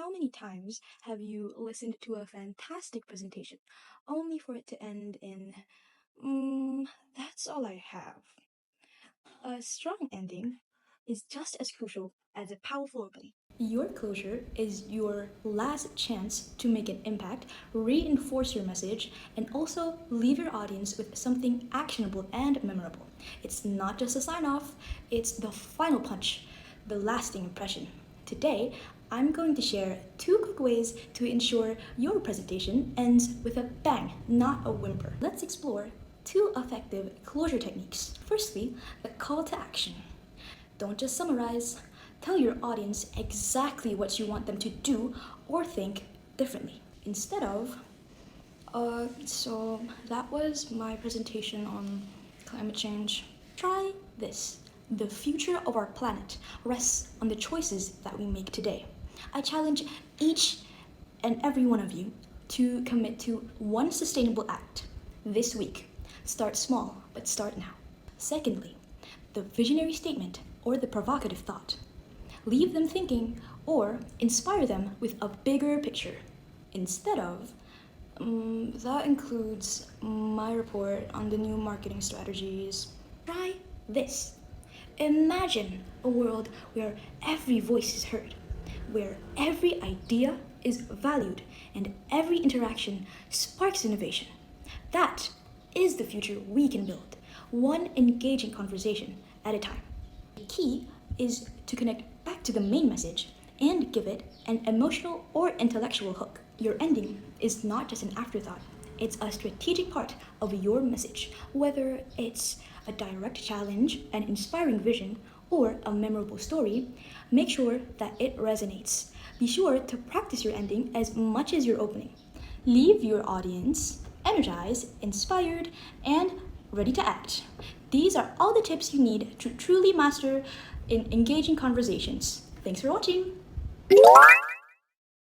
How many times have you listened to a fantastic presentation only for it to end in, that's all I have? A strong ending is just as crucial as a powerful opening. Your closure is your last chance to make an impact, reinforce your message, and also leave your audience with something actionable and memorable. It's not just a sign off, it's the final punch, the lasting impression. Today, I'm going to share 2 quick ways to ensure your presentation ends with a bang, not a whimper. Let's explore 2 effective closure techniques. Firstly, the call to action. Don't just summarize, tell your audience exactly what you want them to do or think differently. Instead of, so that was my presentation on climate change. Try this. The future of our planet rests on the choices that we make today. I challenge each and every one of you to commit to one sustainable act this week. Start small, but start now. Secondly, the visionary statement or the provocative thought. Leave them thinking or inspire them with a bigger picture. Instead of, that includes my report on the new marketing strategies. Try this. Imagine a world where every voice is heard, where every idea is valued, and every interaction sparks innovation. That is the future we can build, one engaging conversation at a time. The key is to connect back to the main message and give it an emotional or intellectual hook. Your ending is not just an afterthought, it's a strategic part of your message, whether it's a direct challenge, an inspiring vision, or a memorable story. Make sure that it resonates. Be sure to practice your ending as much as your opening. Leave your audience energized, inspired, and ready to act. These are all the tips you need to truly master in engaging conversations. Thanks for watching!